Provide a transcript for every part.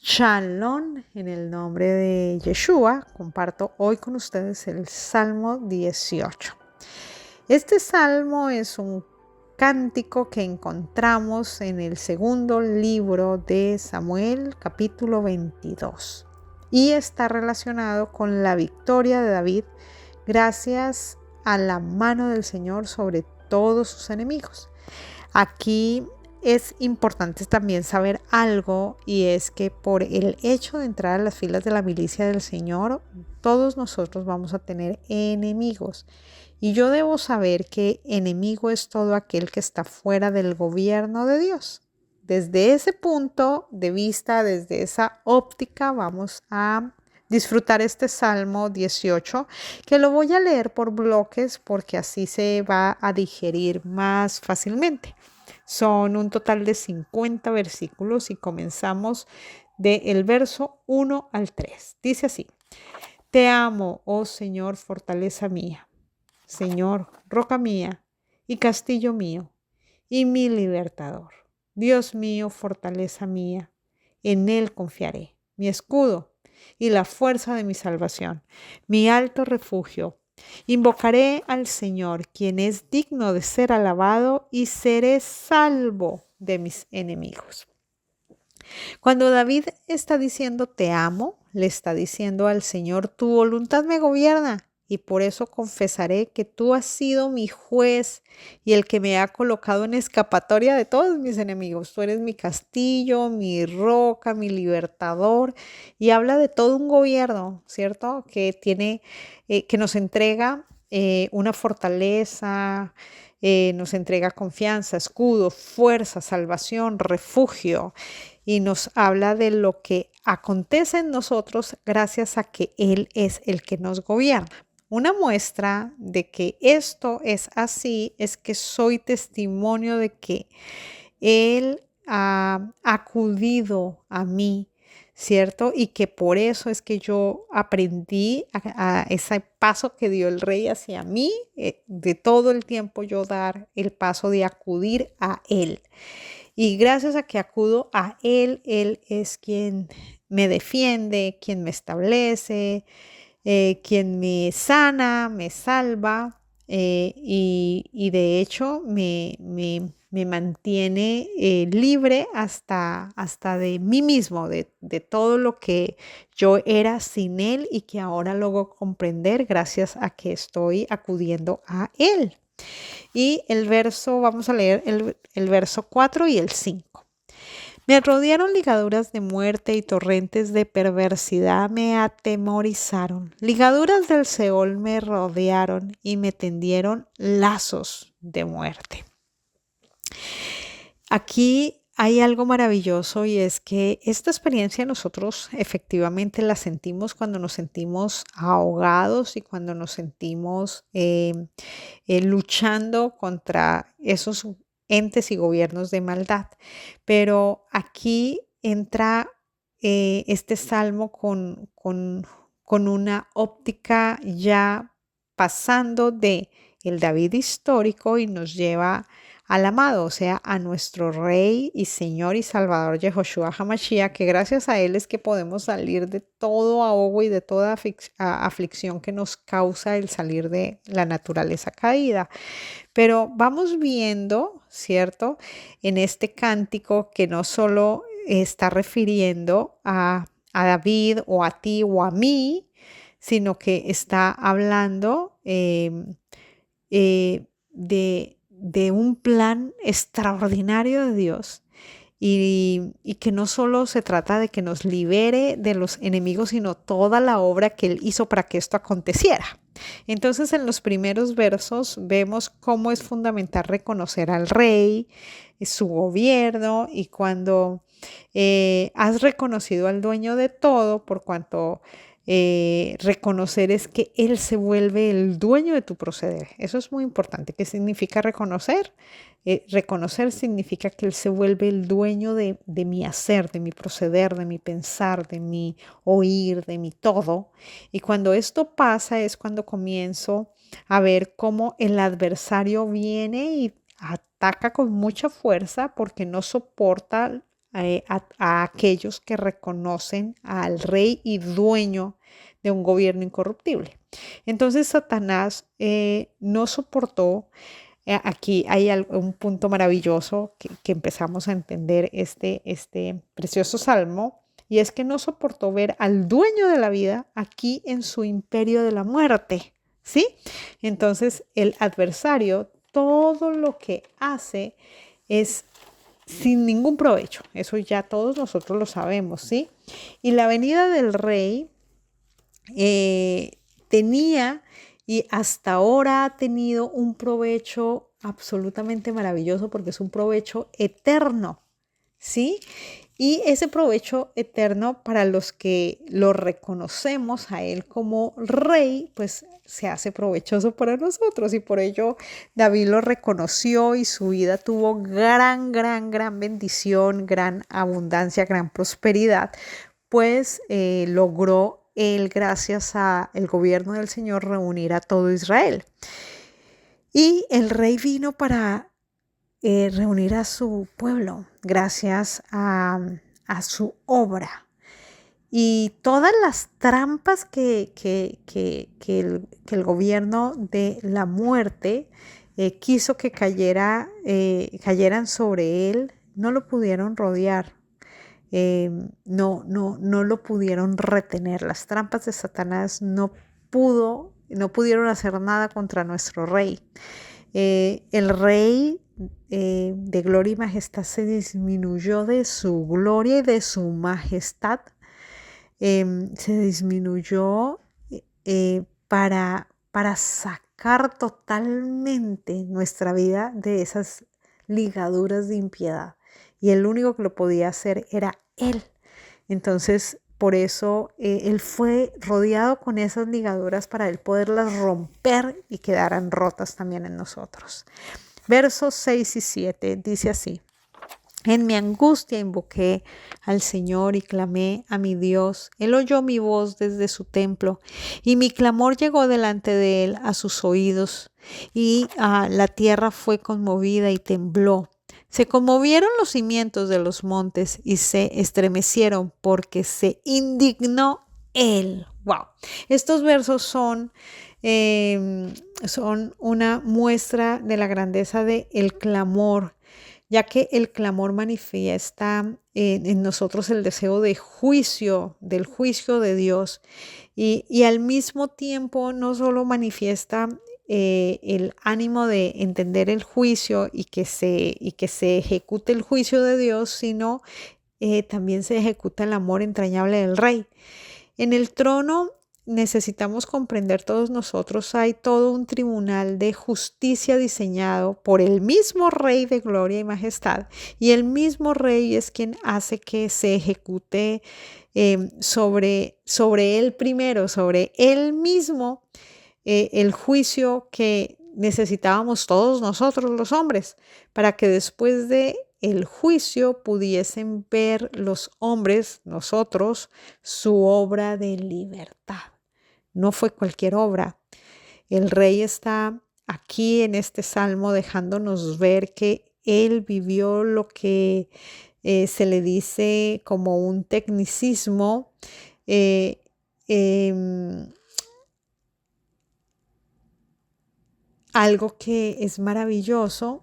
Shalom, en el nombre de Yeshua, comparto hoy con ustedes el Salmo 18. Este salmo es un cántico que encontramos en el segundo libro de Samuel, capítulo 22, y está relacionado con la victoria de David gracias a la mano del Señor sobre todos sus enemigos. Aquí es importante también saber algo, y es que por el hecho de entrar a las filas de la milicia del Señor, todos nosotros vamos a tener enemigos. Y yo debo saber que enemigo es todo aquel que está fuera del gobierno de Dios. Desde ese punto de vista, desde esa óptica, vamos a disfrutar este Salmo 18, que lo voy a leer por bloques porque así se va a digerir más fácilmente. Son un total de 50 versículos y comenzamos del verso 1 al 3. Dice así: Te amo, oh Señor, fortaleza mía, Señor, roca mía y castillo mío y mi libertador. Dios mío, fortaleza mía, en Él confiaré, mi escudo y la fuerza de mi salvación, mi alto refugio. Invocaré al Señor, quien es digno de ser alabado, y seré salvo de mis enemigos. Cuando David está diciendo te amo, le está diciendo al Señor: tu voluntad me gobierna, y por eso confesaré que tú has sido mi juez y el que me ha colocado en escapatoria de todos mis enemigos. Tú eres mi castillo, mi roca, mi libertador. Y habla de todo un gobierno, ¿cierto? Que tiene, que nos entrega una fortaleza, nos entrega confianza, escudo, fuerza, salvación, refugio, y nos habla de lo que acontece en nosotros gracias a que Él es el que nos gobierna. Una muestra de que esto es así es que soy testimonio de que Él ha acudido a mí, ¿cierto? Y que por eso es que yo aprendí a ese paso que dio el rey hacia mí, de todo el tiempo yo dar el paso de acudir a Él. Y gracias a que acudo a Él, Él es quien me defiende, quien me establece, quien me sana, me salva, y de hecho me mantiene libre hasta de mí mismo, de todo lo que yo era sin Él y que ahora logro comprender gracias a que estoy acudiendo a Él. Y el verso, vamos a leer el verso 4 y el 5. Me rodearon ligaduras de muerte y torrentes de perversidad me atemorizaron. Ligaduras del Seol me rodearon y me tendieron lazos de muerte. Aquí hay algo maravilloso, y es que esta experiencia nosotros efectivamente la sentimos cuando nos sentimos ahogados y cuando nos sentimos luchando contra esos entes y gobiernos de maldad. Pero aquí entra este salmo con una óptica ya pasando de el David histórico y nos lleva al amado, o sea, a nuestro Rey y Señor y Salvador Yehoshua HaMashiach, que gracias a Él es que podemos salir de todo ahogo y de toda aflicción que nos causa el salir de la naturaleza caída. Pero vamos viendo, ¿cierto?, en este cántico que no solo está refiriendo a David o a ti o a mí, sino que está hablando de un plan extraordinario de Dios, y que no solo se trata de que nos libere de los enemigos, sino toda la obra que Él hizo para que esto aconteciera. Entonces, en los primeros versos vemos cómo es fundamental reconocer al rey, su gobierno, y cuando has reconocido al dueño de todo, por cuanto reconocer es que Él se vuelve el dueño de tu proceder. Eso es muy importante. ¿Qué significa reconocer? Reconocer significa que Él se vuelve el dueño de mi hacer, de mi proceder, de mi pensar, de mi oír, de mi todo. Y cuando esto pasa es cuando comienzo a ver cómo el adversario viene y ataca con mucha fuerza porque no soporta a aquellos que reconocen al rey y dueño de un gobierno incorruptible. Entonces Satanás no soportó. Aquí hay un punto maravilloso que empezamos a entender este precioso salmo, y es que no soportó ver al dueño de la vida aquí en su imperio de la muerte, ¿sí? Entonces el adversario todo lo que hace es sin ningún provecho. Eso ya todos nosotros lo sabemos, ¿sí? Y la venida del rey tenía y hasta ahora ha tenido un provecho absolutamente maravilloso, porque es un provecho eterno, ¿sí? Y ese provecho eterno, para los que lo reconocemos a Él como Rey, pues se hace provechoso para nosotros, y por ello David lo reconoció y su vida tuvo gran bendición, gran abundancia, gran prosperidad, pues logró él, gracias al gobierno del Señor, reunir a todo Israel. Y el rey vino para reunir a su pueblo gracias a su obra. Y todas las trampas que el gobierno de la muerte quiso que cayeran sobre él, no lo pudieron rodear. No lo pudieron retener. Las trampas de Satanás no pudieron hacer nada contra nuestro rey. El rey de gloria y majestad se disminuyó de su gloria y de su majestad. Se disminuyó para sacar totalmente nuestra vida de esas ligaduras de impiedad. Y el único que lo podía hacer era Él. Entonces, por eso Él fue rodeado con esas ligaduras para Él poderlas romper y quedaran rotas también en nosotros. Versos 6 y 7 dice así: en mi angustia invoqué al Señor y clamé a mi Dios. Él oyó mi voz desde su templo, y mi clamor llegó delante de él a sus oídos, y la tierra fue conmovida y tembló. Se conmovieron los cimientos de los montes y se estremecieron porque se indignó él. Wow. Estos versos son una muestra de la grandeza del clamor, ya que el clamor manifiesta en nosotros el deseo de juicio, del juicio de Dios, y al mismo tiempo no solo manifiesta el ánimo de entender el juicio y que se ejecute el juicio de Dios, sino también se ejecuta el amor entrañable del Rey. En el trono, necesitamos comprender todos nosotros, hay todo un tribunal de justicia diseñado por el mismo Rey de gloria y majestad, y el mismo Rey es quien hace que se ejecute sobre él primero, sobre él mismo, el juicio que necesitábamos todos nosotros los hombres, para que después de el juicio pudiesen ver los hombres, nosotros, su obra de libertad. No fue cualquier obra. El Rey está aquí en este salmo dejándonos ver que él vivió lo que se le dice como un tecnicismo, algo que es maravilloso.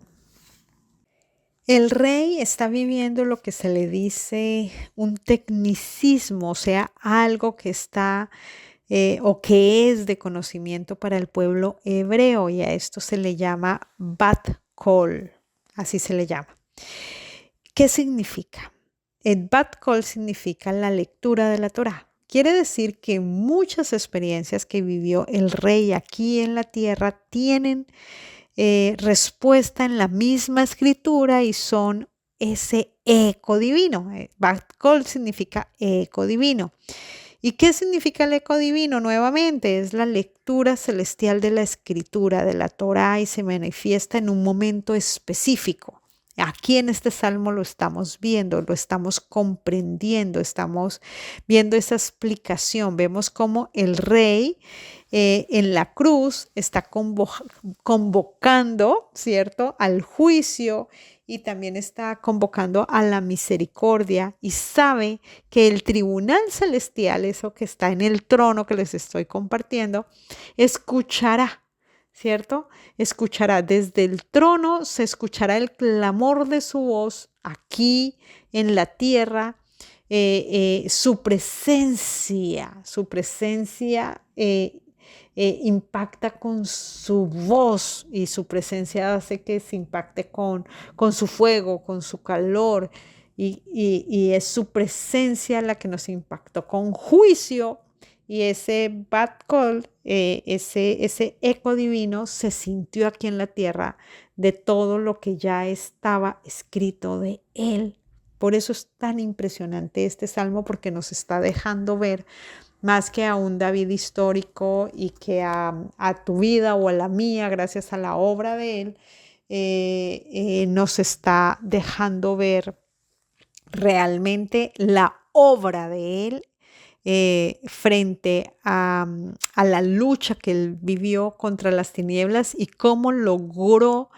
El rey está viviendo lo que se le dice un tecnicismo, o sea, algo que está o que es de conocimiento para el pueblo hebreo, y a esto se le llama Bat Kol, así se le llama. ¿Qué significa? El Bat Kol significa la lectura de la Torá. Quiere decir que muchas experiencias que vivió el rey aquí en la tierra tienen respuesta en la misma escritura y son ese eco divino. Bat Kol significa eco divino. ¿Y qué significa el eco divino? Nuevamente, es la lectura celestial de la escritura, de la Torá, y se manifiesta en un momento específico. Aquí en este salmo lo estamos viendo, lo estamos comprendiendo, estamos viendo esa explicación. Vemos cómo el rey en la cruz está convocando, ¿cierto?, al juicio, y también está convocando a la misericordia y sabe que el tribunal celestial, eso que está en el trono que les estoy compartiendo, escuchará, ¿cierto? Escuchará desde el trono, se escuchará el clamor de su voz aquí en la tierra, su presencia impacta con su voz y su presencia hace que se impacte con su fuego, con su calor y es su presencia la que nos impactó con juicio y ese bad call, ese eco divino se sintió aquí en la tierra de todo lo que ya estaba escrito de él. Por eso es tan impresionante este salmo porque nos está dejando ver más que a un David histórico y que a tu vida o a la mía, gracias a la obra de él, nos está dejando ver realmente la obra de él frente a la lucha que él vivió contra las tinieblas y cómo logró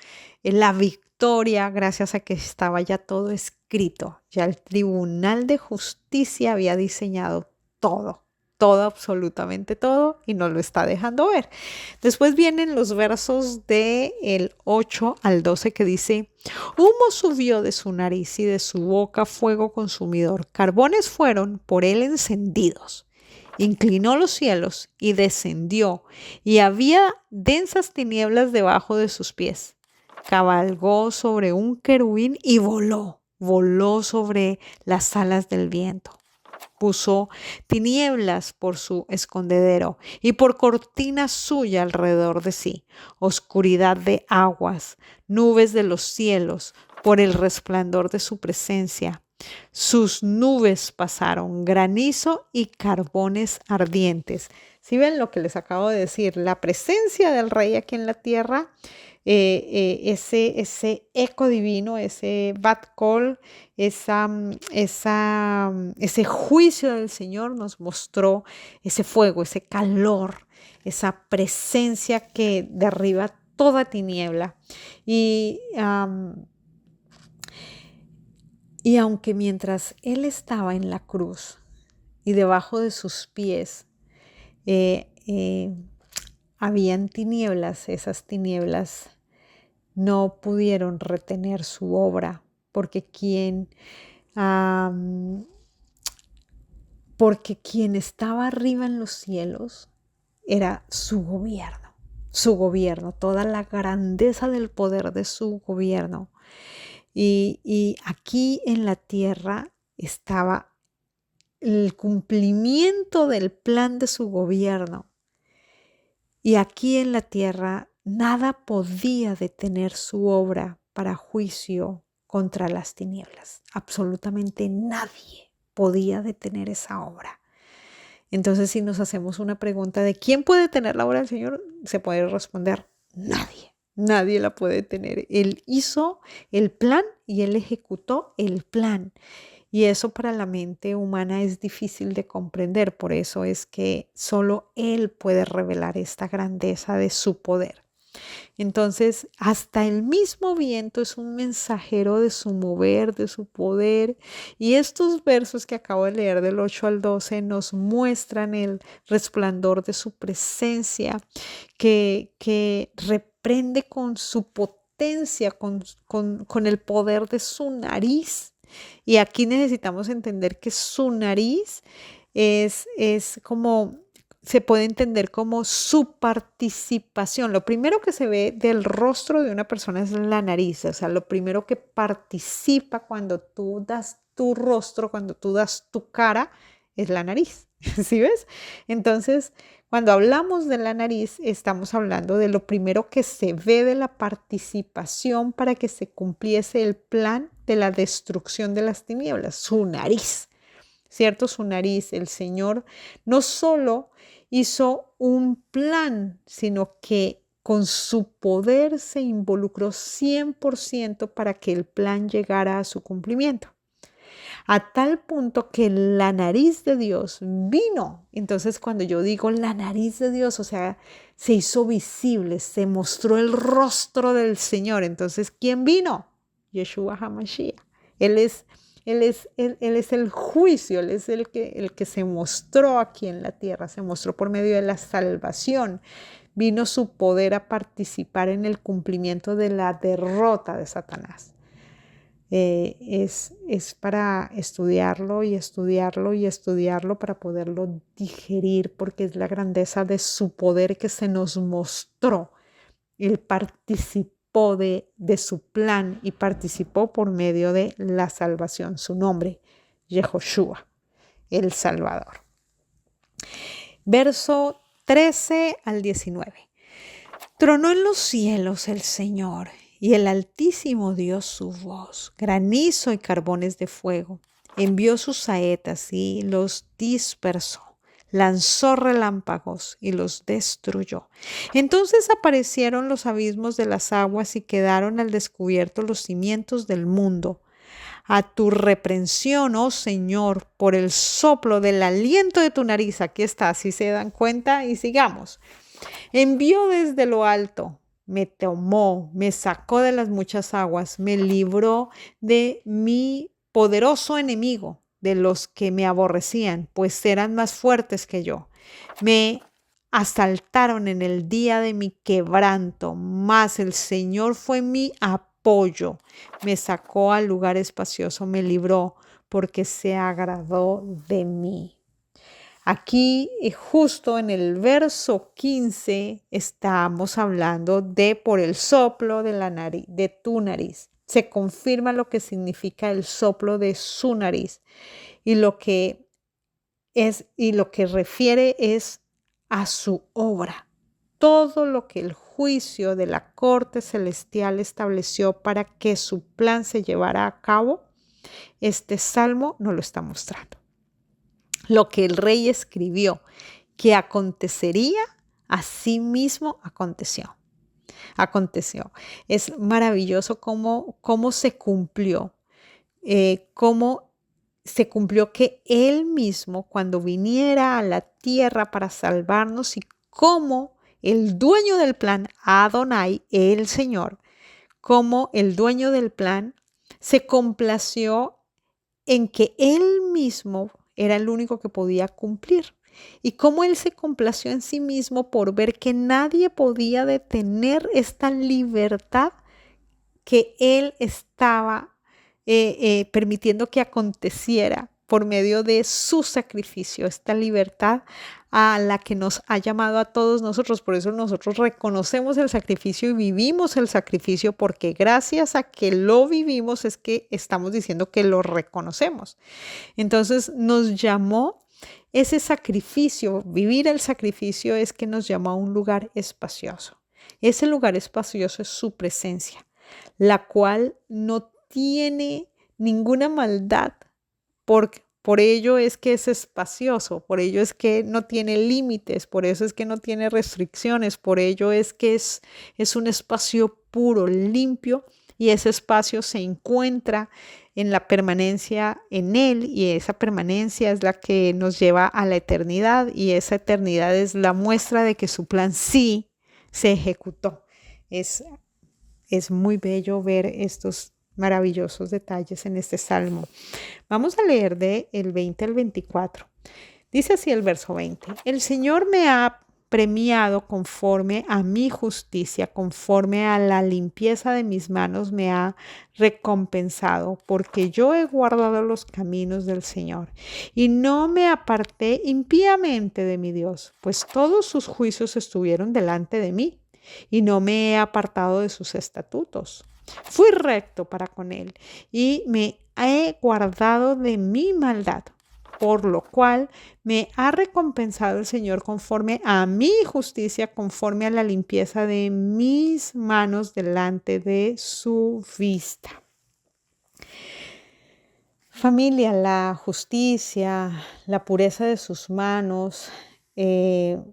la victoria gracias a que estaba ya todo escrito. Ya el Tribunal de Justicia había diseñado todo. Todo, absolutamente todo, y nos lo está dejando ver. Después vienen los versos del 8 al 12 que dice, humo subió de su nariz y de su boca fuego consumidor. Carbones fueron por él encendidos. Inclinó los cielos y descendió, y había densas tinieblas debajo de sus pies. Cabalgó sobre un querubín y voló sobre las alas del viento. Puso tinieblas por su escondedero y por cortina suya alrededor de sí, oscuridad de aguas, nubes de los cielos, por el resplandor de su presencia. Sus nubes pasaron, granizo y carbones ardientes. ¿Sí ven lo que les acabo de decir? La presencia del Rey aquí en la tierra, ese eco divino, ese bad call, ese juicio del Señor nos mostró ese fuego, ese calor, esa presencia que derriba toda tiniebla. Y aunque mientras Él estaba en la cruz y debajo de sus pies habían tinieblas, esas tinieblas no pudieron retener su obra, porque quien estaba arriba en los cielos era su gobierno, toda la grandeza del poder de su gobierno. Y aquí en la tierra estaba el cumplimiento del plan de su gobierno. Y aquí en la tierra nada podía detener su obra para juicio contra las tinieblas. Absolutamente nadie podía detener esa obra. Entonces, si nos hacemos una pregunta de ¿quién puede detener la obra del Señor? Se puede responder nadie. Nadie la puede detener. Él hizo el plan y Él ejecutó el plan. Y eso para la mente humana es difícil de comprender. Por eso es que solo Él puede revelar esta grandeza de su poder. Entonces, hasta el mismo viento es un mensajero de su mover, de su poder. Y estos versos que acabo de leer del 8 al 12 nos muestran el resplandor de su presencia que reprende con su potencia, con el poder de su nariz. Y aquí necesitamos entender que su nariz es como, se puede entender como su participación. Lo primero que se ve del rostro de una persona es la nariz, o sea, lo primero que participa cuando tú das tu rostro, cuando tú das tu cara, es la nariz. ¿Sí ves? Entonces, cuando hablamos de la nariz, estamos hablando de lo primero que se ve de la participación para que se cumpliese el plan de la destrucción de las tinieblas, su nariz, ¿cierto? Su nariz. El Señor no solo hizo un plan, sino que con su poder se involucró 100% para que el plan llegara a su cumplimiento. A tal punto que la nariz de Dios vino. Entonces, cuando yo digo la nariz de Dios, o sea, se hizo visible, se mostró el rostro del Señor. Entonces, ¿quién vino? Yeshua HaMashiach. Él es el juicio, Él es el que se mostró aquí en la tierra, se mostró por medio de la salvación. Vino su poder a participar en el cumplimiento de la derrota de Satanás. Es para estudiarlo y estudiarlo y estudiarlo para poderlo digerir, porque es la grandeza de su poder que se nos mostró. Él participó de su plan y participó por medio de la salvación. Su nombre, Yehoshua, el Salvador. Verso 13 al 19. Tronó en los cielos el Señor, y el Altísimo dio su voz, granizo y carbones de fuego. Envió sus saetas y los dispersó. Lanzó relámpagos y los destruyó. Entonces aparecieron los abismos de las aguas y quedaron al descubierto los cimientos del mundo. A tu reprensión, oh Señor, por el soplo del aliento de tu nariz. Aquí está, si se dan cuenta, y sigamos. Envió desde lo alto, me tomó, me sacó de las muchas aguas, me libró de mi poderoso enemigo, de los que me aborrecían, pues eran más fuertes que yo. Me asaltaron en el día de mi quebranto, mas el Señor fue mi apoyo. Me sacó al lugar espacioso, me libró, porque se agradó de mí. Aquí, justo en el verso 15, estamos hablando de por el soplo de la nariz, de tu nariz. Se confirma lo que significa el soplo de su nariz y lo que refiere es a su obra. Todo lo que el juicio de la corte celestial estableció para que su plan se llevara a cabo, este salmo nos lo está mostrando. Lo que el rey escribió que acontecería, así mismo aconteció. Es maravilloso cómo se cumplió, cómo se cumplió que Él mismo, cuando viniera a la tierra para salvarnos, y cómo el dueño del plan, Adonai, el Señor, como el dueño del plan, se complació en que Él mismo era el único que podía cumplir. Y cómo Él se complació en sí mismo por ver que nadie podía detener esta libertad que Él estaba permitiendo que aconteciera por medio de su sacrificio, esta libertad a la que nos ha llamado a todos nosotros. Por eso nosotros reconocemos el sacrificio y vivimos el sacrificio, porque gracias a que lo vivimos es que estamos diciendo que lo reconocemos. Entonces nos llamó ese sacrificio, vivir el sacrificio es que nos llamó a un lugar espacioso. Ese lugar espacioso es su presencia, la cual no tiene ninguna maldad. Por ello es que es espacioso, por ello es que no tiene límites, por eso es que no tiene restricciones, por ello es que es un espacio puro, limpio, y ese espacio se encuentra en la permanencia en Él, y esa permanencia es la que nos lleva a la eternidad, y esa eternidad es la muestra de que su plan sí se ejecutó. Es muy bello ver estos maravillosos detalles en este salmo. Vamos a leer del 20 al 24. Dice así el verso 20. El Señor me ha premiado conforme a mi justicia, conforme a la limpieza de mis manos me ha recompensado, porque yo he guardado los caminos del Señor y no me aparté impíamente de mi Dios, pues todos sus juicios estuvieron delante de mí y no me he apartado de sus estatutos. Fui recto para con él y me he guardado de mi maldad, por lo cual me ha recompensado el Señor conforme a mi justicia, conforme a la limpieza de mis manos delante de su vista. Familia, la justicia, la pureza de sus manos es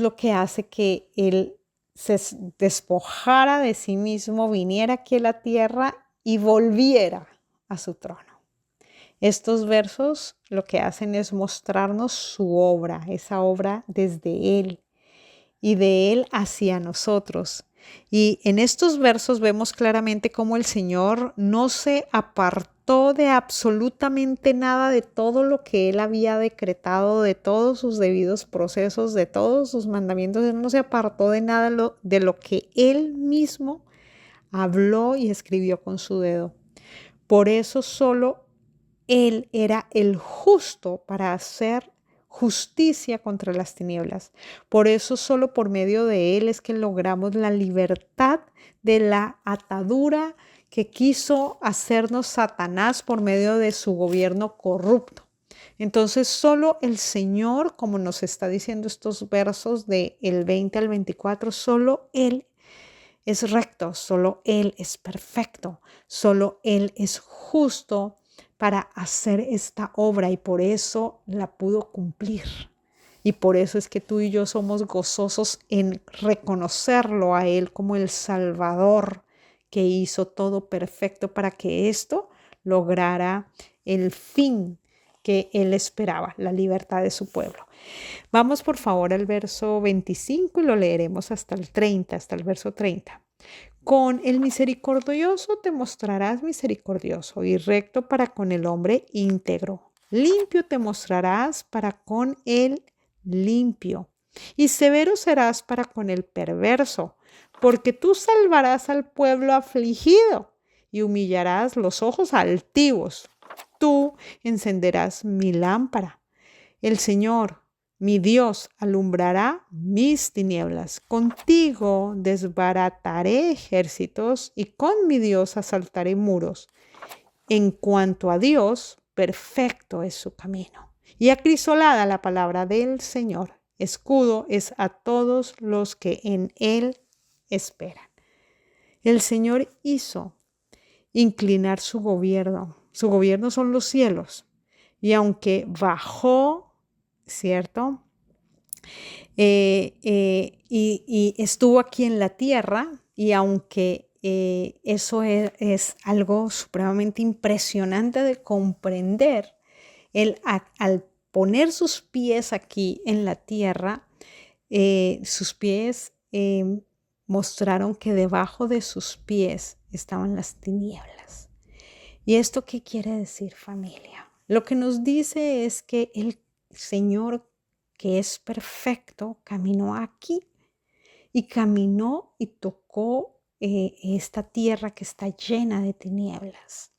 lo que hace que Él se despojara de sí mismo, viniera aquí a la tierra y volviera a su trono. Estos versos lo que hacen es mostrarnos su obra, esa obra desde Él y de Él hacia nosotros. Y en estos versos vemos claramente cómo el Señor no se apartó de absolutamente nada de todo lo que Él había decretado, de todos sus debidos procesos, de todos sus mandamientos. Él no se apartó de nada de lo que Él mismo habló y escribió con su dedo. Por eso solo Él era el justo para hacer justicia contra las tinieblas. Por eso solo por medio de Él es que logramos la libertad de la atadura que quiso hacernos Satanás por medio de su gobierno corrupto. Entonces solo el Señor, como nos está diciendo estos versos del 20 al 24, solo Él es recto, solo Él es perfecto, solo Él es justo para hacer esta obra y por eso la pudo cumplir. Y por eso es que tú y yo somos gozosos en reconocerlo a Él como el Salvador que hizo todo perfecto para que esto lograra el fin que Él esperaba, la libertad de su pueblo. Vamos por favor al verso 25 y lo leeremos hasta el 30, hasta el verso 30. Con el misericordioso te mostrarás misericordioso y recto para con el hombre íntegro. Limpio te mostrarás para con el limpio y severo serás para con el perverso, porque tú salvarás al pueblo afligido y humillarás los ojos altivos. Tú encenderás mi lámpara. El Señor, mi Dios, alumbrará mis tinieblas. Contigo desbarataré ejércitos y con mi Dios asaltaré muros. En cuanto a Dios, perfecto es su camino. Y acrisolada la palabra del Señor. Escudo es a todos los que en Él esperan. El Señor hizo inclinar su gobierno. Su gobierno son los cielos. Y aunque bajó, ¿cierto? Y estuvo aquí en la tierra y aunque eso es algo supremamente impresionante de comprender, él al poner sus pies aquí en la tierra, sus pies mostraron que debajo de sus pies estaban las tinieblas. ¿Y esto qué quiere decir, familia? Lo que nos dice es que el Señor, que es perfecto, caminó aquí y caminó y tocó esta tierra que está llena de tinieblas,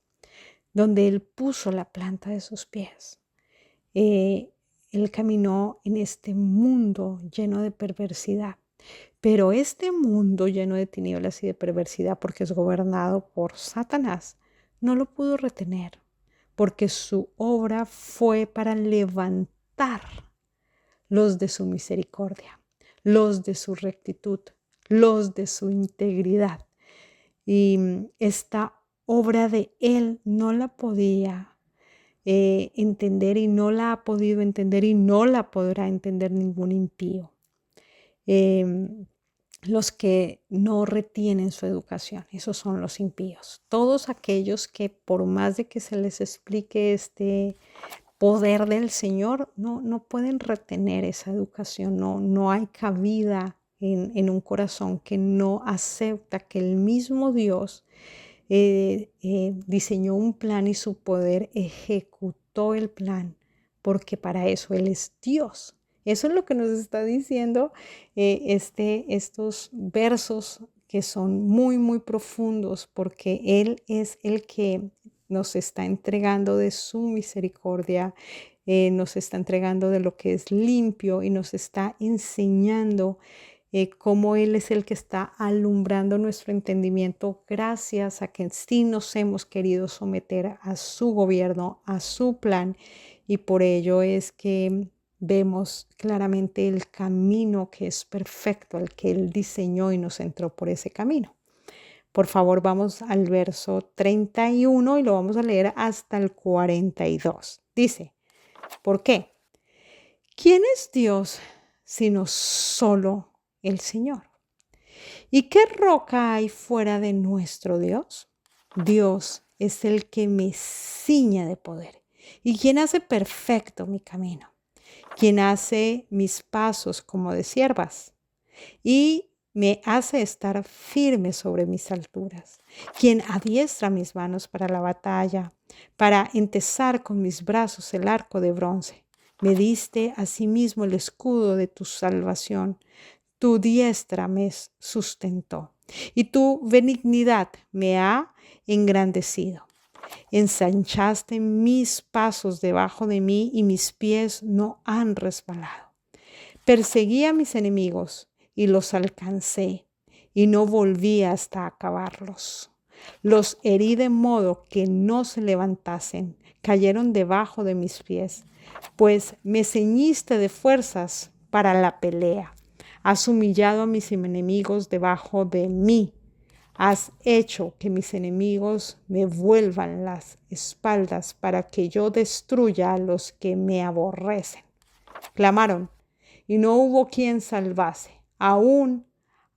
donde Él puso la planta de sus pies. Él caminó en este mundo lleno de perversidad, pero este mundo lleno de tinieblas y de perversidad, porque es gobernado por Satanás, no lo pudo retener, porque su obra fue para levantar los de su misericordia, los de su rectitud, los de su integridad. Y esta obra de Él no la podía entender y no la ha podido entender y no la podrá entender ningún impío. Los que no retienen su educación, esos son los impíos. Todos aquellos que por más de que se les explique este poder del Señor, no pueden retener esa educación, no hay cabida en un corazón que no acepta que el mismo Dios diseñó un plan y su poder ejecutó el plan, porque para eso Él es Dios. Eso es lo que nos está diciendo estos versos que son muy, muy profundos, porque Él es el que nos está entregando de su misericordia, nos está entregando de lo que es limpio y nos está enseñando cómo Él es el que está alumbrando nuestro entendimiento gracias a que sí nos hemos querido someter a su gobierno, a su plan, y por ello es que vemos claramente el camino que es perfecto, el que Él diseñó y nos entró por ese camino. Por favor, vamos al verso 31 y lo vamos a leer hasta el 42. Dice, ¿por qué? ¿Quién es Dios sino solo el Señor? ¿Y qué roca hay fuera de nuestro Dios? Dios es el que me ciña de poder y quien hace perfecto mi camino, quien hace mis pasos como de siervas y me hace estar firme sobre mis alturas, quien adiestra mis manos para la batalla, para entesar con mis brazos el arco de bronce. Me diste asimismo el escudo de tu salvación, tu diestra me sustentó y tu benignidad me ha engrandecido. Ensanchaste mis pasos debajo de mí y mis pies no han resbalado. Perseguí a mis enemigos y los alcancé y no volví hasta acabarlos. Los herí de modo que no se levantasen, cayeron debajo de mis pies, pues me ceñiste de fuerzas para la pelea. Has humillado a mis enemigos debajo de mí. Has hecho que mis enemigos me vuelvan las espaldas para que yo destruya a los que me aborrecen. Clamaron, y no hubo quien salvase, aún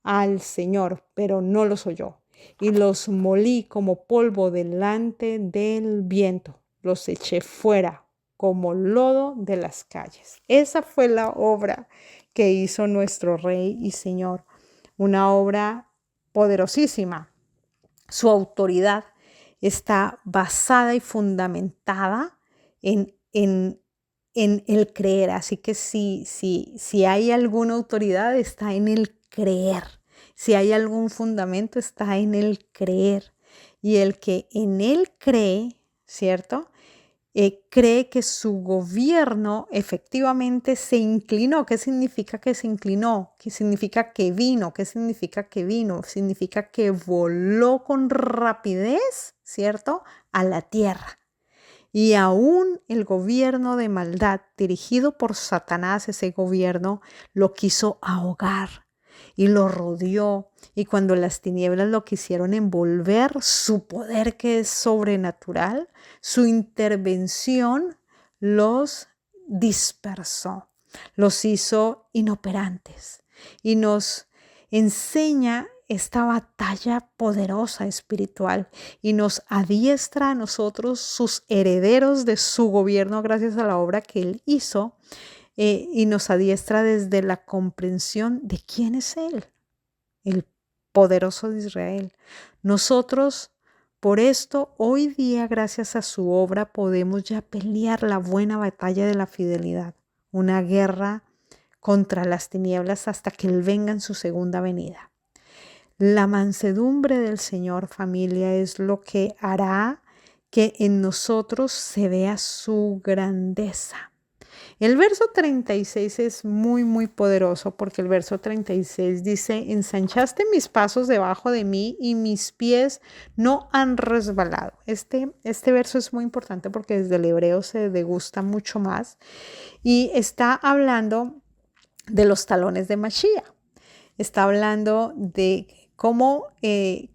al Señor, pero no los oyó. Y los molí como polvo delante del viento. Los eché fuera como lodo de las calles. Esa fue la obra que hizo nuestro Rey y Señor. Una obra poderosísima. Su autoridad está basada y fundamentada en el creer. Así que si hay alguna autoridad, está en el creer. Si hay algún fundamento, está en el creer. Y el que en él cree, ¿cierto? Cree que su gobierno efectivamente se inclinó. ¿Qué significa que se inclinó? ¿Qué significa que vino? ¿Qué significa que vino? Significa que voló con rapidez, ¿cierto?, a la tierra. Y aún el gobierno de maldad dirigido por Satanás, ese gobierno, lo quiso ahogar y lo rodeó. Y cuando las tinieblas lo quisieron envolver, su poder, que es sobrenatural, su intervención los dispersó, los hizo inoperantes y nos enseña esta batalla poderosa espiritual y nos adiestra a nosotros, sus herederos de su gobierno, gracias a la obra que él hizo, y nos adiestra desde la comprensión de quién es él, el poderoso de Israel. Nosotros, por esto, hoy día, gracias a su obra, podemos ya pelear la buena batalla de la fidelidad, una guerra contra las tinieblas hasta que él venga en su segunda venida. La mansedumbre del Señor, familia, es lo que hará que en nosotros se vea su grandeza. El verso 36 es muy, muy poderoso porque el verso 36 dice, ensanchaste mis pasos debajo de mí y mis pies no han resbalado. Este verso es muy importante porque desde el hebreo se degusta mucho más y está hablando de los talones de Mashiach. Está hablando de cómo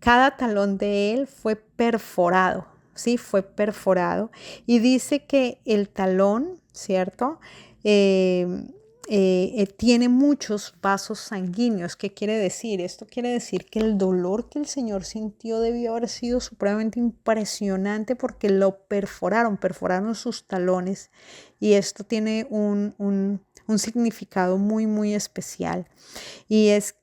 cada talón de él fue perforado, ¿sí? Fue perforado. Y dice que el talón, ¿cierto? Tiene muchos vasos sanguíneos. ¿Qué quiere decir? Esto quiere decir que el dolor que el Señor sintió debió haber sido supremamente impresionante porque lo perforaron sus talones. Y esto tiene un significado muy, muy especial. Y es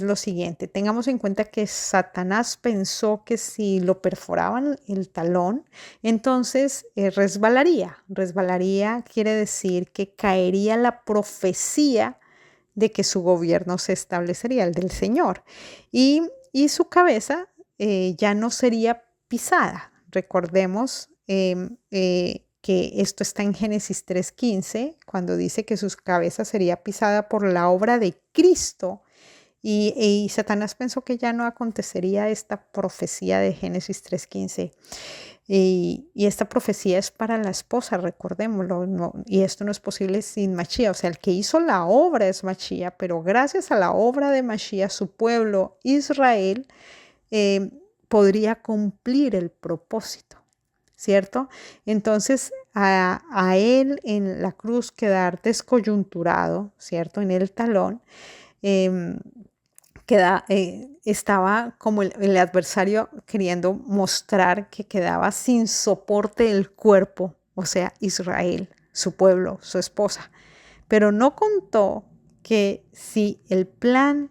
lo siguiente, tengamos en cuenta que Satanás pensó que si lo perforaban el talón, entonces resbalaría. Resbalaría quiere decir que caería la profecía de que su gobierno se establecería, el del Señor. Y su cabeza ya no sería pisada. Recordemos que esto está en Génesis 3:15, cuando dice que su cabeza sería pisada por la obra de Cristo. Y Satanás pensó que ya no acontecería esta profecía de Génesis 3:15. Y esta profecía es para la esposa, recordémoslo, y esto no es posible sin Mashiach. O sea, el que hizo la obra es Mashiach, pero gracias a la obra de Mashiach, su pueblo Israel podría cumplir el propósito, ¿cierto? Entonces, a él en la cruz quedar descoyunturado, ¿cierto? En el talón, estaba como el adversario queriendo mostrar que quedaba sin soporte el cuerpo, o sea, Israel, su pueblo, su esposa. Pero no contó que si el plan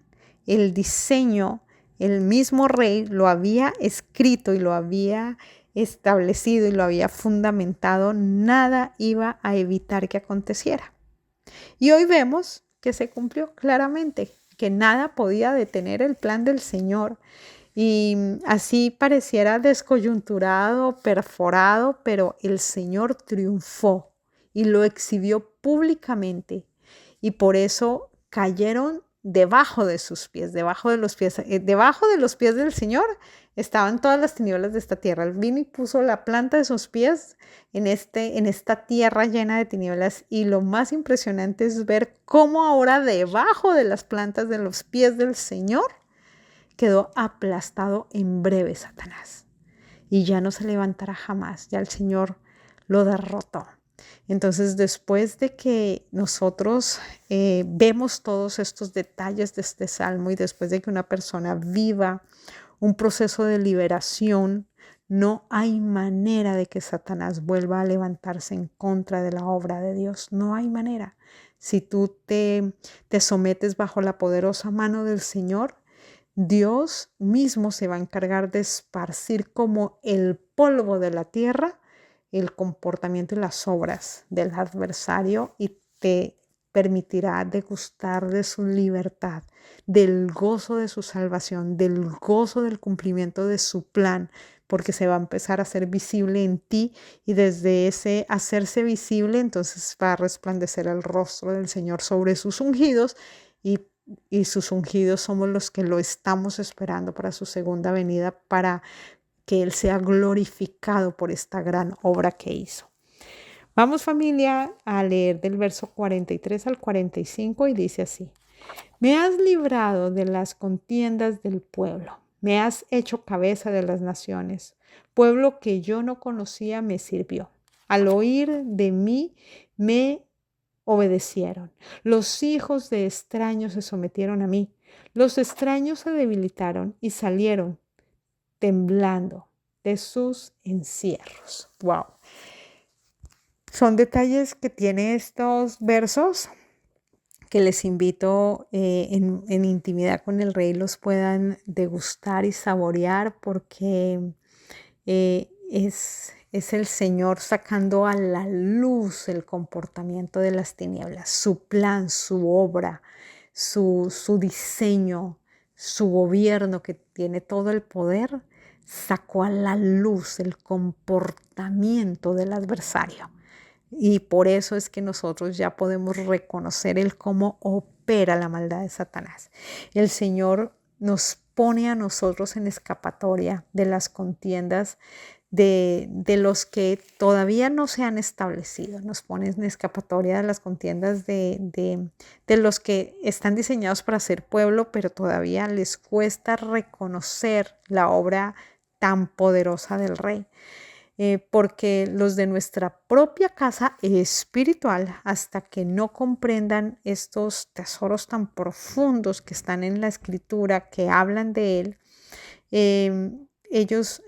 el diseño, el mismo rey lo había escrito y lo había establecido y lo había fundamentado, nada iba a evitar que aconteciera. Y hoy vemos que se cumplió claramente, que nada podía detener el plan del Señor. Y así pareciera descoyunturado, perforado, pero el Señor triunfó y lo exhibió públicamente. Y por eso cayeron debajo de sus pies, debajo de los pies del Señor estaban todas las tinieblas de esta tierra. Él vino y puso la planta de sus pies en esta tierra llena de tinieblas. Y lo más impresionante es ver cómo ahora debajo de las plantas de los pies del Señor quedó aplastado en breve Satanás. Y ya no se levantará jamás. Ya el Señor lo derrotó. Entonces, después de que nosotros vemos todos estos detalles de este salmo y después de que una persona viva un proceso de liberación, no hay manera de que Satanás vuelva a levantarse en contra de la obra de Dios. No hay manera. Si tú te sometes bajo la poderosa mano del Señor, Dios mismo se va a encargar de esparcir como el polvo de la tierra el comportamiento y las obras del adversario y te permitirá degustar de su libertad, del gozo de su salvación, del gozo del cumplimiento de su plan, porque se va a empezar a hacer visible en ti y desde ese hacerse visible entonces va a resplandecer el rostro del Señor sobre sus ungidos y sus ungidos somos los que lo estamos esperando para su segunda venida, para que Él sea glorificado por esta gran obra que hizo. Vamos, familia, a leer del verso 43 al 45 y dice así: Me has librado de las contiendas del pueblo, me has hecho cabeza de las naciones. Pueblo que yo no conocía me sirvió. Al oír de mí me obedecieron. Los hijos de extraños se sometieron a mí. Los extraños se debilitaron y salieron temblando de sus encierros. Wow. Son detalles que tiene estos versos que les invito en intimidad con el Rey los puedan degustar y saborear, porque es el Señor sacando a la luz el comportamiento de las tinieblas, su plan, su obra, su diseño, su gobierno que tiene todo el poder, sacó a la luz el comportamiento del adversario. Y por eso es que nosotros ya podemos reconocer el cómo opera la maldad de Satanás. El Señor nos pone a nosotros en escapatoria de las contiendas de los que todavía no se han establecido. Nos pone en escapatoria de las contiendas de los que están diseñados para ser pueblo, pero todavía les cuesta reconocer la obra tan poderosa del Rey. Porque los de nuestra propia casa espiritual, hasta que no comprendan estos tesoros tan profundos que están en la Escritura, que hablan de Él, ellos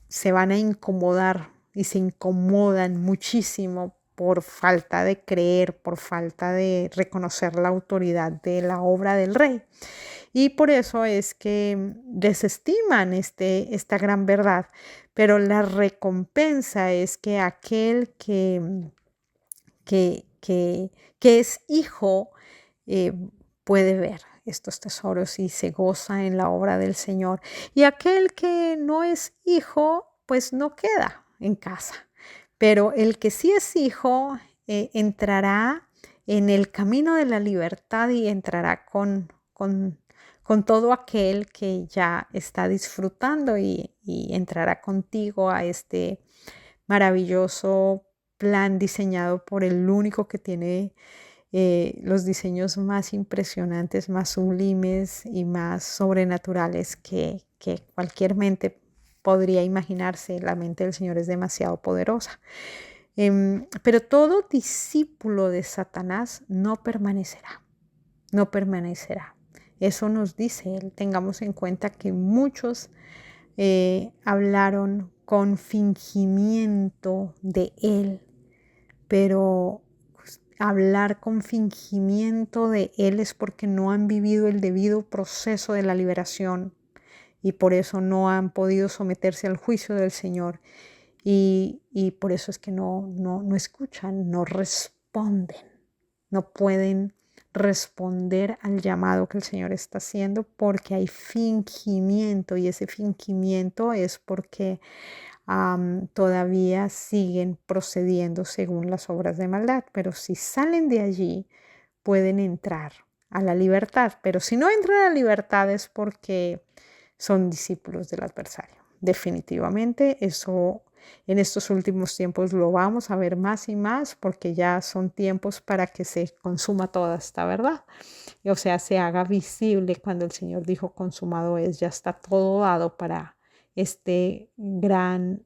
se van a incomodar y se incomodan muchísimo por falta de creer, por falta de reconocer la autoridad de la obra del Rey. Y por eso es que desestiman esta gran verdad. Pero la recompensa es que aquel que es hijo puede ver estos tesoros y se goza en la obra del Señor. Y aquel que no es hijo, pues no queda en casa. Pero el que sí es hijo entrará en el camino de la libertad y entrará con todo aquel que ya está disfrutando y entrará contigo a este maravilloso plan diseñado por el único que tiene los diseños más impresionantes, más sublimes y más sobrenaturales que cualquier mente podría imaginarse. La mente del Señor es demasiado poderosa. Pero todo discípulo de Satanás no permanecerá. Eso nos dice Él. Tengamos en cuenta que muchos hablaron con fingimiento de Él, pero hablar con fingimiento de Él es porque no han vivido el debido proceso de la liberación y por eso no han podido someterse al juicio del Señor. Y por eso es que no escuchan, no responden, no pueden responder al llamado que el Señor está haciendo porque hay fingimiento y ese fingimiento es porque todavía siguen procediendo según las obras de maldad, pero si salen de allí pueden entrar a la libertad, pero si no entran a la libertad es porque son discípulos del adversario. Definitivamente eso en estos últimos tiempos lo vamos a ver más y más porque ya son tiempos para que se consuma toda esta verdad. O sea, se haga visible cuando el Señor dijo consumado es, ya está todo dado para este gran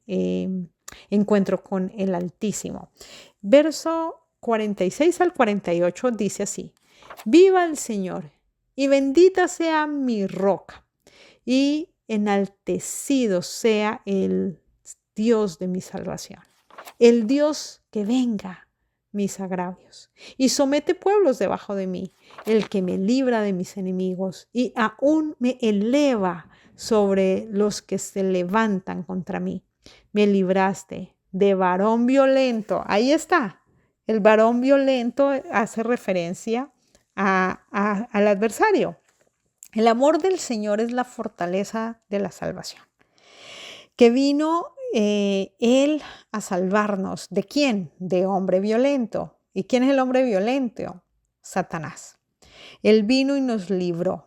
encuentro con el Altísimo. Verso 46 al 48 dice así: viva el Señor y bendita sea mi roca y enaltecido sea el Dios de mi salvación, el Dios que venga mis agravios y somete pueblos debajo de mí, el que me libra de mis enemigos y aún me eleva sobre los que se levantan contra mí. Me libraste de varón violento. Ahí está. El varón violento hace referencia al adversario. El amor del Señor es la fortaleza de la salvación. Que vino Él a salvarnos. ¿De quién? De hombre violento. ¿Y quién es el hombre violento? Satanás. Él vino y nos libró.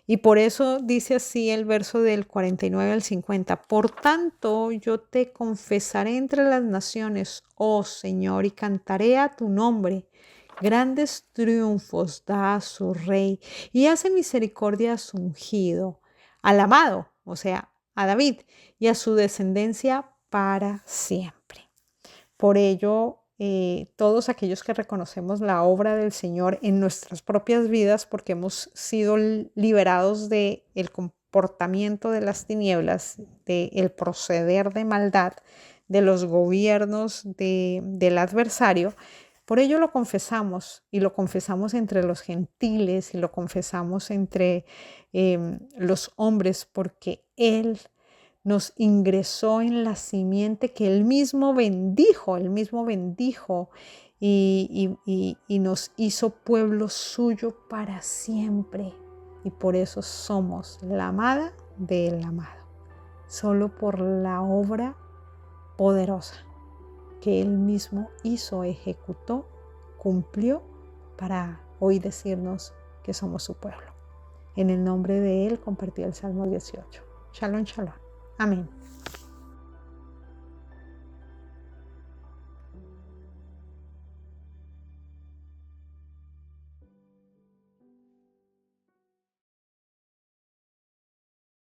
Y por eso dice así el verso del 49 al 50. Por tanto, yo te confesaré entre las naciones, oh Señor, y cantaré a tu nombre. Grandes triunfos da a su rey y hace misericordia a su ungido, al amado, o sea, a David, y a su descendencia para siempre. Por ello, todos aquellos que reconocemos la obra del Señor en nuestras propias vidas, porque hemos sido liberados del comportamiento de las tinieblas, del proceder de maldad, de los gobiernos del adversario, por ello lo confesamos y lo confesamos entre los gentiles y lo confesamos entre los hombres, porque Él nos ingresó en la simiente que Él mismo bendijo y nos hizo pueblo suyo para siempre. Y por eso somos la amada del amado, solo por la obra poderosa que Él mismo hizo, ejecutó, cumplió para hoy decirnos que somos su pueblo. En el nombre de Él compartí el Salmo 18. Shalom, shalom. Amén.